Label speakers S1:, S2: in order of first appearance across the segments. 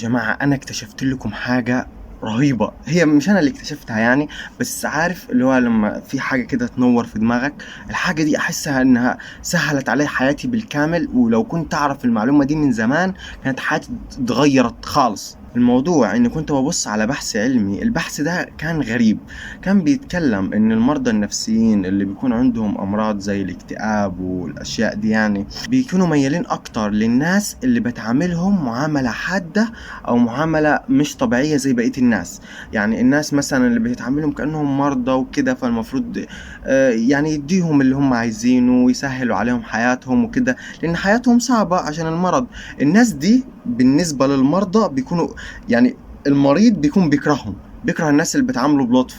S1: جماعة أنا اكتشفت لكم حاجة رهيبة. هي مش أنا اللي اكتشفتها يعني، بس عارف اللي هو لما في حاجة كده تنور في دماغك. الحاجة دي أحسها إنها سهلت علي حياتي بالكامل، ولو كنت أعرف المعلومة دي من زمان كانت حياتي اتغيرت خالص. الموضوع إني كنت ببص على بحث علمي. البحث ده كان غريب، كان بيتكلم إن المرضى النفسيين اللي بيكون عندهم أمراض زي الاكتئاب والأشياء دي يعني بيكونوا ميالين أكتر للناس اللي بتعاملهم معاملة حادة او معامله مش طبيعيه زي بقيه الناس. يعني الناس مثلا اللي بيتعاملهم كانهم مرضى وكده، فالمفروض يعني يديهم اللي هم عايزينه ويسهلوا عليهم حياتهم وكده، لان حياتهم صعبه عشان المرض. الناس دي بالنسبه للمرضى بيكونوا يعني المريض بيكون بيكرههم، بيكره الناس اللي بتعامله بلطف،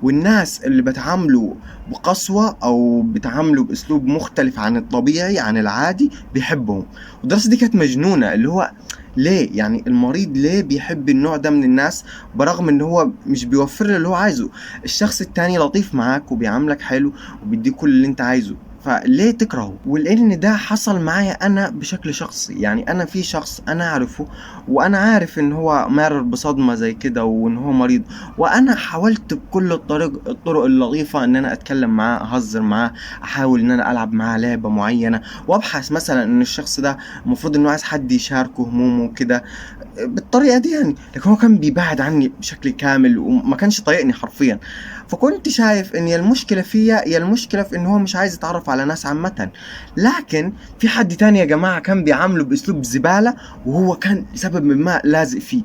S1: والناس اللي بتعامله بقسوة أو بتعامله بأسلوب مختلف عن الطبيعي عن العادي بيحبهم. والدراسة دي كانت مجنونة، اللي هو ليه يعني المريض ليه بيحب النوع ده من الناس برغم ان هو مش بيوفر له اللي هو عايزه؟ الشخص التاني لطيف معاك وبيعاملك حلو وبيديك كل اللي انت عايزه، فليه تكرهه؟ ولان ده حصل معايا انا بشكل شخصي. يعني انا في شخص انا اعرفه وانا عارف ان هو مارر بصدمة زي كده وان هو مريض، وانا حاولت بكل الطرق اللطيفة ان انا اتكلم معاه، اهزر معاه، احاول ان انا العب معاه لعبة معينة، وابحث مثلا ان الشخص ده المفروض انه عايز حد يشاركه همومه وكده بالطريقة دي يعني. لكن هو كان بيبعد عني بشكل كامل وما كانش طايقني حرفيا. فكنت شايف ان يا المشكلة فيا يا المشكلة في ان هو مش عايز يتعرف على ناس عامة. لكن في حد تاني يا جماعة كان بيعامله باسلوب زبالة، وهو كان سبب ما لازق فيه.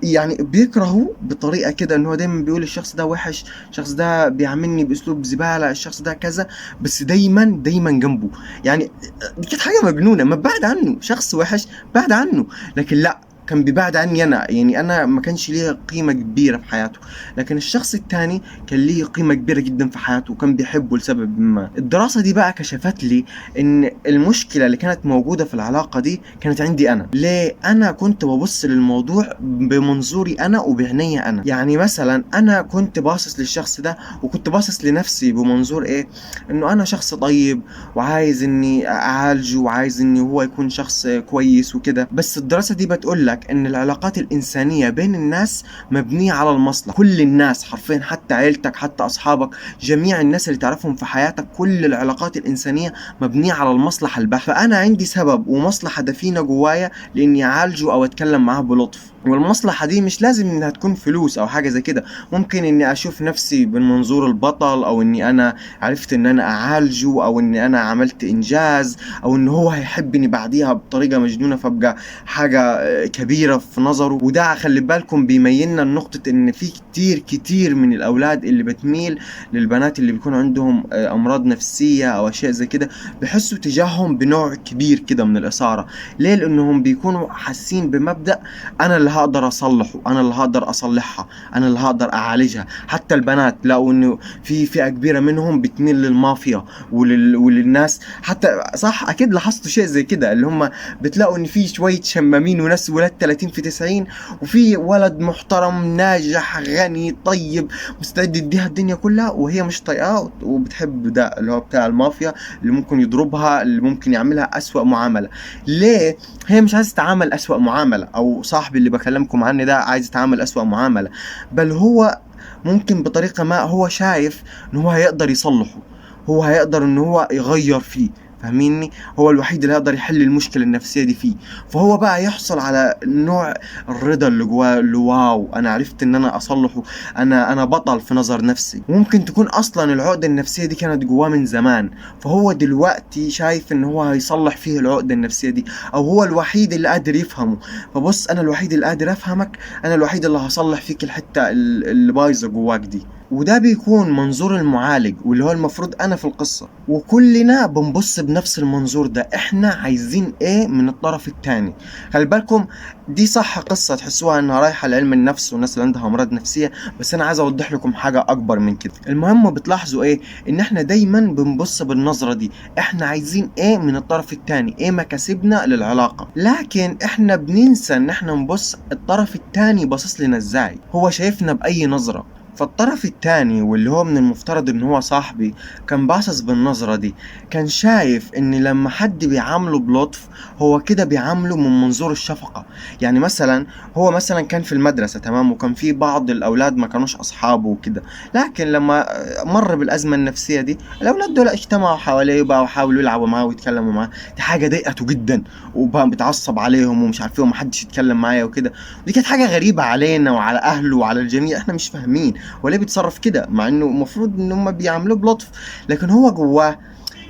S1: يعني بيكرهه بطريقة كده ان هو دايما بيقول الشخص ده وحش، الشخص ده بيعاملني باسلوب زبالة، الشخص ده كذا، بس دايما جنبه. يعني دي كانت حاجة مجنونة. ما بعد عنه شخص وحش، بعد عنه. لكن لا، كان بيبعد عني انا، يعني انا ما كانش ليه قيمة كبيرة في حياته، لكن الشخص التاني كان ليه قيمة كبيرة جدا في حياته وكان بيحبه لسبب ما. الدراسة دي بقى كشفت لي ان المشكلة اللي كانت موجودة في العلاقة دي كانت عندي انا. ليه؟ انا كنت ببص للموضوع بمنظوري انا وبعناية انا. يعني مثلا انا كنت باصص للشخص ده وكنت باصص لنفسي بمنظور ايه؟ انه انا شخص طيب وعايز اني اعالجه وعايز اني هو يكون شخص كويس وكده. بس الدراسة دي بتقول لك ان العلاقات الانسانية بين الناس مبنية على المصلحة. كل الناس حرفيا، حتى عيلتك، حتى اصحابك، جميع الناس اللي تعرفهم في حياتك، كل العلاقات الانسانية مبنية على المصلحة البحتة. فانا عندي سبب ومصلحة دفينة جوايا لاني اعالجه او اتكلم معاه بلطف. والمصلحة دي مش لازم انها تكون فلوس او حاجة زي كده، ممكن اني اشوف نفسي بالمنظور البطل، او اني انا عرفت ان انا اعالجه، او اني انا عملت انجاز، او ان هو هيحبني بعديها بطريقة مجنونة فابقى حاجة كبيرة في نظره. وده خلي بالكم بيميلنا النقطة ان في كتير من الاولاد اللي بتميل للبنات اللي بيكون عندهم امراض نفسية او اشياء زي كده، بحسوا تجاههم بنوع كبير كده من الاثارة. ليه؟ لانهم بيكونوا حاسين بمبدأ انا اللي هقدر اصلحه، انا اللي هقدر اصلحها، انا اللي هقدر اعالجها. حتى البنات لقوا انه في فئة كبيرة منهم بتميل للمافيا وللناس. حتى صح، اكيد لاحظتوا شيء زي كده، اللي هم بتلاقوا ان في شوية شمامين وناس ولاد 30 في 90، وفي ولد محترم ناجح غني طيب مستعد يديها الدنيا كلها وهي مش طايقاه وبتحب ده اللي هو بتاع المافيا، اللي ممكن يضربها، اللي ممكن يعملها أسوأ معاملة. ليه؟ هي مش عايز تتعامل أسوأ معاملة، او صاحبي اللي بكلمكم عنه ده عايز يتعامل أسوأ معاملة، بل هو ممكن بطريقة ما هو شايف ان هو هيقدر يصلحه، هو هيقدر ان هو يغير فيه. فاهميني؟ هو الوحيد اللي يقدر يحل المشكلة النفسية دي فيه. فهو بقى يحصل على نوع الرضا اللي جواه، اللي واو انا عرفت ان انا اصلحه، انا بطل في نظر نفسي. ممكن تكون اصلا العقدة النفسية دي كانت جواه من زمان، فهو دلوقتي شايف ان هو هيصلح فيه العقدة النفسية دي، او هو الوحيد اللي قادر يفهمه. فبص، انا الوحيد اللي قادر افهمك، انا الوحيد اللي هصلح فيك الحتة اللي بايظة جواك دي. وده بيكون منظور المعالج، واللي هو المفروض انا في القصة، وكلنا بنبص بنفس المنظور ده. احنا عايزين ايه من الطرف التاني؟ خلي بالكم دي صح قصة تحسوها انها رايحة لعلم النفس والناس اللي عندها امراض نفسية، بس انا عايز اوضح لكم حاجة اكبر من كده. المهم بتلاحظوا ايه؟ ان احنا دايما بنبص بالنظرة دي، احنا عايزين ايه من الطرف التاني، ايه مكاسبنا للعلاقة. لكن احنا بننسى ان احنا نبص الطرف التاني باصص لنا ازاي، هو شايفنا باي نظرة. فالطرف التاني واللي هو من المفترض ان هو صاحبي كان باصص بالنظرة دي، كان شايف ان لما حد بيعامله بلطف هو كده بيعامله من منظور الشفقة. يعني مثلا هو مثلا كان في المدرسة تمام، وكان في بعض الاولاد ما كانوش اصحابه وكده، لكن لما مر بالازمة النفسية دي الاولاد دول اجتمعوا حواليه بقى وحاولوا يلعبوا معاه ويتكلموا معاه. دي حاجة ضايقته جدا، وبقى متعصب عليهم ومش عارف ايه ومحدش يتكلم معايا وكده. دي كانت حاجة غريبة علينا وعلى اهله وعلى الجميع، احنا مش فاهمين هو ليه بيتصرف كده مع انه المفروض ان هم بيعاملوه بلطف. لكن هو جواه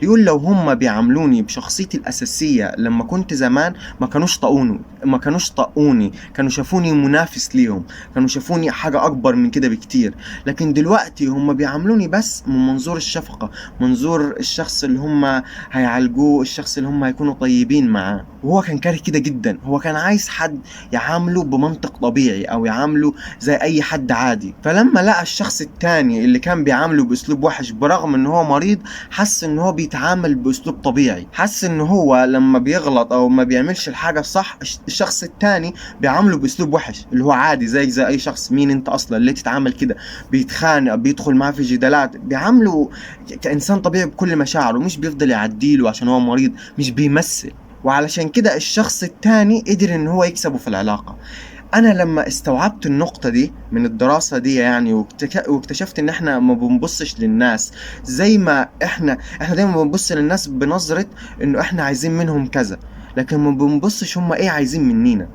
S1: يقول لو هم بيعاملوني بشخصيتي الأساسية لما كنت زمان ما كانوش طقوني، كانوا شافوني منافس ليهم، كانوا شافوني حاجة أكبر من كده بكتير. لكن دلوقتي هم بيعاملوني بس من منظور الشفقة، منظور الشخص اللي هم هيعالجوه، الشخص اللي هم هيكونوا طيبين معاه. وهو كان كاره كده جدا، هو كان عايز حد يعامله بمنطق طبيعي أو يعامله زي أي حد عادي. فلما لقى الشخص التاني اللي كان بيعامله بأسلوب وحش برغم إن هو مريض، حس ان هو بيتعامل باسلوب طبيعي، حس ان هو لما بيغلط او ما بيعملش الحاجة الصح الشخص التاني بيعامله باسلوب وحش اللي هو عادي زيك زي اي شخص. مين انت اصلا ليه تتعامل كده؟ بيتخانق، بيدخل معاه في جدالات، بيعامله كانسان طبيعي بكل مشاعره، مش بيفضل يعديله عشان هو مريض، مش بيمثل. وعلشان كده الشخص التاني قدر ان هو يكسبه في العلاقة. انا لما استوعبت النقطة دي من الدراسة دي يعني واكتشفت ان احنا ما بنبصش للناس زي ما احنا دايما بنبص للناس بنظرة انه احنا عايزين منهم كذا، لكن ما بنبصش هم ايه عايزين مننا.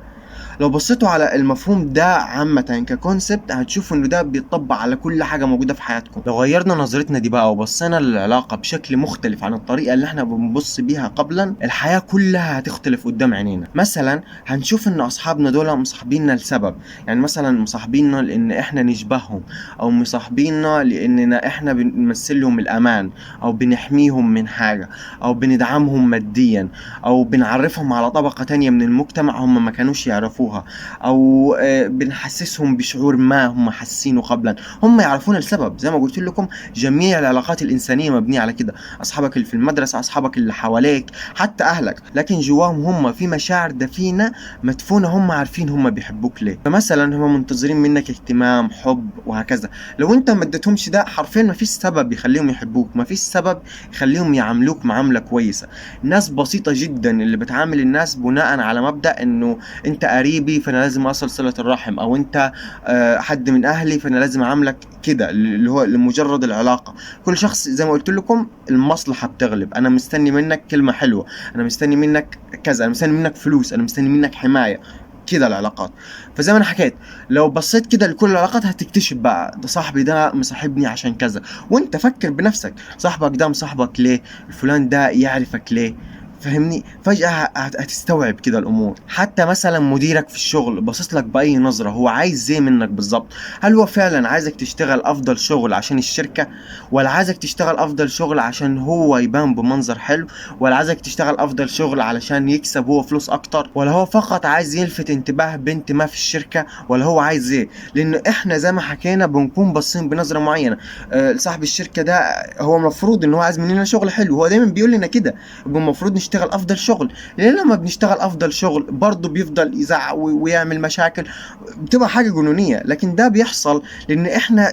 S1: لو بصيتوا على المفهوم ده عامة ككونسبت هتشوفوا انه ده بيطبق على كل حاجة موجودة في حياتكم. لو غيرنا نظرتنا دي بقى وبصينا للعلاقة بشكل مختلف عن الطريقة اللي احنا بنبص بيها قبلا، الحياة كلها هتختلف قدام عينينا. مثلا هنشوف ان اصحابنا دول مصاحبيننا لسبب، يعني مثلا مصاحبيننا لان احنا نشبههم، او مصاحبيننا لاننا احنا بنمثل لهم الامان، او بنحميهم من حاجة، او بندعمهم ماديا، او بنعرفهم على طبقة تانية من المجتمع هم ما كانوش يعرفوها، او بنحسسهم بشعور ما هم حاسينه قبلا. هم يعرفون السبب. زي ما قلت لكم جميع العلاقات الانسانيه مبنيه على كده، اصحابك اللي في المدرسه، اصحابك اللي حواليك، حتى اهلك، لكن جواهم هم في مشاعر دفينه مدفونه، هم عارفين هم بيحبوك ليه. فمثلا هم منتظرين منك اهتمام، حب، وهكذا. لو انت ما اديتهمش ده حرفيا ما فيش سبب يخليهم يحبوك، ما فيش سبب يخليهم يعاملوك معامله كويسه. ناس بسيطه جدا اللي بتعامل الناس بناء على مبدأ انه انت قريبي فانا لازم اصل صلة الرحم، او انت حد من اهلي فانا لازم اعاملك كده، اللي هو لمجرد العلاقة. كل شخص زي ما قلت لكم المصلحة بتغلب، انا مستني منك كلمة حلوة، انا مستني منك كذا، انا مستني منك فلوس، انا مستني منك حماية، كده العلاقات. فزي ما انا حكيت لو بصيت كده لكل العلاقات هتكتشف بقى ده صاحبي ده مصاحبني عشان كذا، وانت فكر بنفسك صاحبك ده مصاحبك ليه؟ الفلان ده يعرفك ليه؟ فهمني؟ فجأة هتستوعب كده الأمور. حتى مثلا مديرك في الشغل باصص لك بأي نظرة، هو عايز ايه منك بالظبط؟ هل هو فعلا عايزك تشتغل أفضل شغل عشان الشركة، ولا عايزك تشتغل أفضل شغل عشان هو يبان بمنظر حلو، ولا عايزك تشتغل أفضل شغل علشان يكسب هو فلوس أكتر، ولا هو فقط عايز يلفت انتباه بنت ما في الشركة، ولا هو عايز ايه؟ لأن احنا زي ما حكينا بنكون باصين بنظرة معينة. صاحب الشركة ده هو المفروض ان هو عايز مننا شغل حلو، هو دايما بيقول لنا كده المفروض نشتغل افضل شغل. ليه لما بنشتغل افضل شغل برضه بيفضل يزعق ويعمل مشاكل؟ بتبقى حاجة جنونية، لكن ده بيحصل لان احنا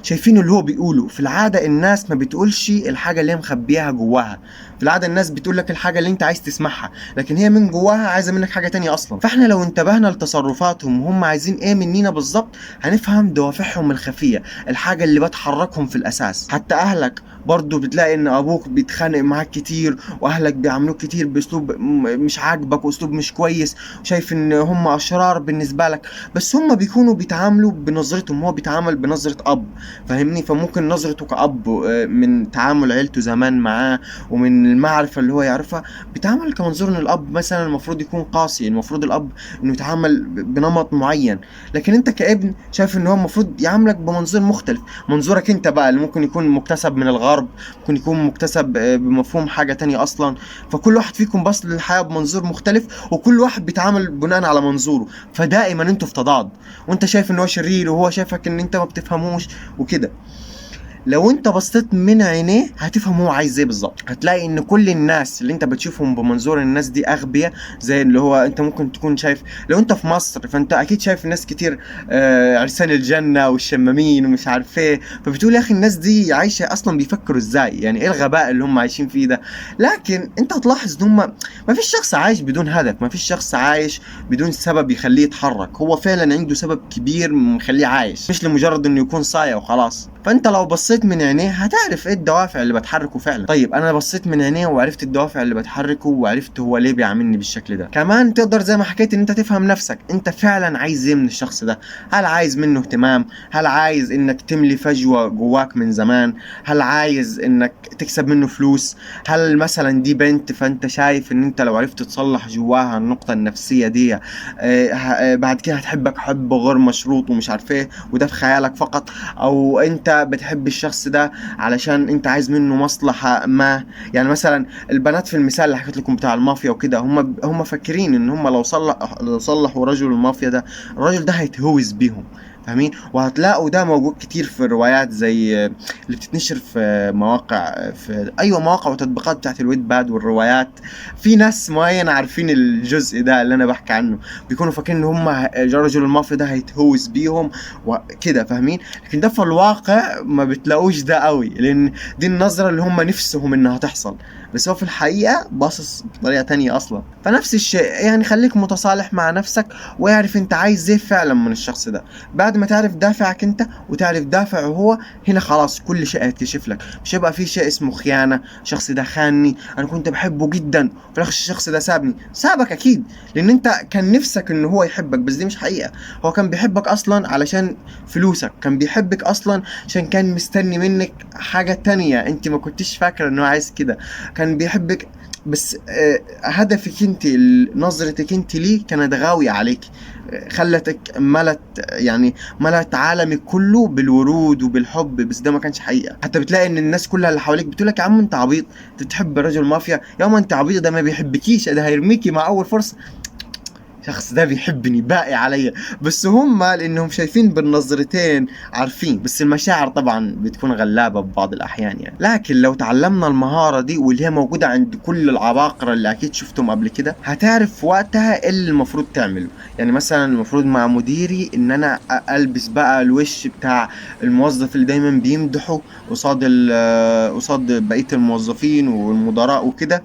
S1: شايفين اللي هو بيقوله. في العادة الناس ما بتقولش الحاجة اللي هي مخبيها جواها، في العادة الناس بتقول لك الحاجة اللي انت عايز تسمعها، لكن هي من جواها عايزة منك حاجة تانية اصلا. فاحنا لو انتبهنا لتصرفاتهم وهم عايزين ايه مننا بالظبط هنفهم دوافعهم الخفية، الحاجة اللي بتحركهم في الاساس. حتى اهلك برضو بتلاقي ان ابوك بيتخانق معاك كتير، واهلك بيعاملوك كتير باسلوب مش عاجبك واسلوب مش كويس، شايف ان هم اشرار بالنسبة لك، بس هم بيكونوا بيتعاملوا بنظرتهم، هو بيتعامل بنظرة اب، فاهمني؟ فممكن نظرته كأب من تعامل عيلته زمان معاه ومن المعرفة اللي هو يعرفها بيتعامل كمنظور ان الاب مثلا المفروض يكون قاسي، المفروض الاب انه يتعامل بنمط معين، لكن انت كابن شايف ان هو المفروض يعاملك بمنظور مختلف، منظورك انت بقى اللي ممكن يكون مكتسب من الغرب، ممكن يكون مكتسب بمفهوم حاجة تانية اصلا. فكل واحد فيكم بص للحياة بمنظور مختلف، وكل واحد بيتعامل بناء على منظوره، فدائما انتوا في تضاد، وانت شايف ان هو شرير وهو شايفك ان انت ما بتفهموش وكده. لو انت بصيت من عينيه هتفهم هو عايز ايه بالظبط. هتلاقي ان كل الناس اللي انت بتشوفهم بمنظور الناس دي اغبياء، زي اللي هو انت ممكن تكون شايف لو انت في مصر، فانت اكيد شايف ناس كتير عرسان الجنة والشمامين ومش عارف ايه، فبتقول يا اخي الناس دي عايشة اصلا بيفكروا ازاي، يعني ايه الغباء اللي هم عايشين فيه ده. لكن انت هتلاحظ ان هم ما فيش شخص عايش بدون هدف، ما فيش شخص عايش بدون سبب يخليه يتحرك. هو فعلا عنده سبب كبير مخليه عايش، مش لمجرد انه يكون صايع وخلاص. فانت لو بصيت من عينيه هتعرف ايه الدوافع اللي بتحركه فعلا. طيب انا بصيت من عينيه وعرفت الدوافع اللي بتحركه، وعرفت هو ليه بيعاملني بالشكل ده. كمان تقدر زي ما حكيت ان انت تفهم نفسك، انت فعلا عايز ايه من الشخص ده. هل عايز منه اهتمام؟ هل عايز انك تملي فجوة جواك من زمان؟ هل عايز انك تكسب منه فلوس؟ هل مثلا دي بنت فانت شايف ان انت لو عرفت تصلح جواها النقطة النفسية دي بعد كده هتحبك حب غير مشروط ومش عارف ايه، وده في خيالك فقط؟ او انت بتحب الشخص ده علشان انت عايز منه مصلحة ما؟ يعني مثلا البنات في المثال اللي حكيت لكم بتاع المافيا وكده، هم فاكرين ان هم لو صلحوا رجل المافيا ده، الراجل ده هيتهوز بيهم، فاهمين؟ وهتلاقوا ده موجود كتير في الروايات زي اللي بتتنشر في مواقع، في ايوه مواقع وتطبيقات بتاعت الويد باد والروايات. في ناس معينة عارفين الجزء ده اللي انا بحكي عنه، بيكونوا فاكرين ان هم رجل المافيا ده هيتهوز بيهم وكده، فاهمين؟ لكن ده في الواقع ما بتلاقوش ده قوي، لان دي النظرة اللي هم نفسهم انها تحصل، بس هو في الحقيقة باصص بطريقة تانية اصلا. فنفس الشيء يعني، خليك متصالح مع نفسك واعرف انت عايز ايه فعلا من الشخص ده. بعد ما تعرف دافعك انت وتعرف دافعه هو، هنا خلاص كل شيء هيتكشف لك. مش هيبقى في شيء اسمه خيانة، الشخص ده خانني، انا كنت بحبه جدا في الاخر الشخص ده سابك اكيد، لان انت كان نفسك ان هو يحبك، بس دي مش حقيقة. هو كان بيحبك اصلا علشان فلوسك، كان بيحبك اصلا عشان كان مستني منك حاجة تانية انت ما كنتش فاكرة انه عايز كده. كان بيحبك بس هدفك انت، نظرتك انت ليه كانت غاوية عليك، خلتك ملت عالمك كله بالورود وبالحب، بس ده ما كانش حقيقة. حتى بتلاقي ان الناس كلها اللي حواليك بتقولك يا عم انت عبيط، انت بتحب رجل مافيا، يا عم انت عبيط، ده ما بيحبكيش، ده هيرميكي مع اول فرصة. الشخص ده بيحبني باقي عليا، بس هم لانهم شايفين بالنظرتين عارفين، بس المشاعر طبعا بتكون غلابة ببعض الاحيان يعني. لكن لو تعلمنا المهارة دي واللي هي موجودة عند كل العباقرة اللي اكيد شفتهم قبل كده، هتعرف وقتها ايه اللي المفروض تعمله. يعني مثلا المفروض مع مديري ان انا البس بقى الوش بتاع الموظف اللي دايما بيمدحه قصاد بقية الموظفين والمدراء وكده.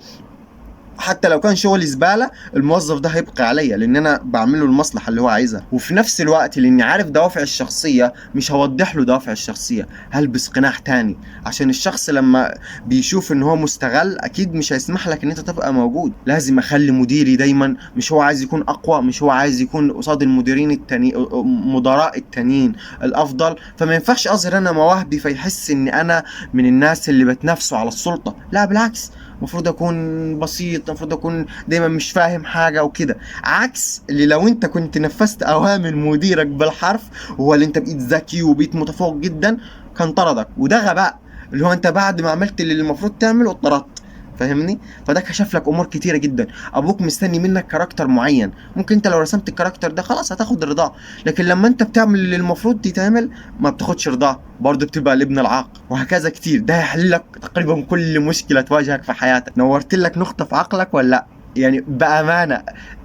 S1: حتى لو كان شغلي زبالة، الموظف ده هيبقى عليا لان انا بعمله المصلحة اللي هو عايزها. وفي نفس الوقت لاني عارف دوافع الشخصية، مش هوضح له دوافع الشخصية، هلبس قناع تاني، عشان الشخص لما بيشوف ان هو مستغل اكيد مش هيسمح لك ان انت تبقى موجود. لازم اخلي مديري دايما، مش هو عايز يكون اقوى، مش هو عايز يكون قصاد المديرين التاني مدراء التانيين الافضل، فما ينفعش اظهر انا مواهبي فيحس ان انا من الناس اللي بتنافسوا على السلطة. لا بالعكس، المفروض اكون بسيط، المفروض اكون دايما مش فاهم حاجه وكده. عكس اللي لو انت كنت نفذت اوامر مديرك بالحرف، وهو اللي انت بقيت ذكي وبقيت متفوق جدا، كان طردك. وده غباء، اللي هو انت بعد ما عملت اللي المفروض تعمله اتطردت، فاهمني؟ فده كشف لك امور كتيره جدا. ابوك مستني منك كاركتر معين، ممكن انت لو رسمت الكاركتر ده خلاص هتاخد رضاه، لكن لما انت بتعمل اللي المفروض يتعمل ما بتاخدش رضاه، برضه بتبقى الابن العاق. وهكذا كتير. ده هيحل لك تقريبا كل مشكله تواجهك في حياتك. نورت لك نقطه في عقلك ولا لا؟ يعني بامانه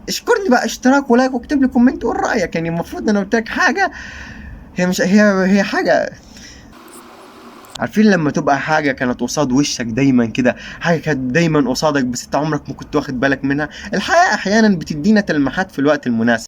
S1: اشكرني بقى، اشتراك ولايك واكتب لي كومنت وقول رايك. يعني المفروض انا قلت لك حاجه، هي مش هي حاجه. عارفين لما تبقى حاجة كانت قصاد وشك دايما كده، حاجة كانت دايما قصادك بس انت عمرك ما كنت واخد بالك منها؟ الحياة احيانا بتدينا تلمحات في الوقت المناسب.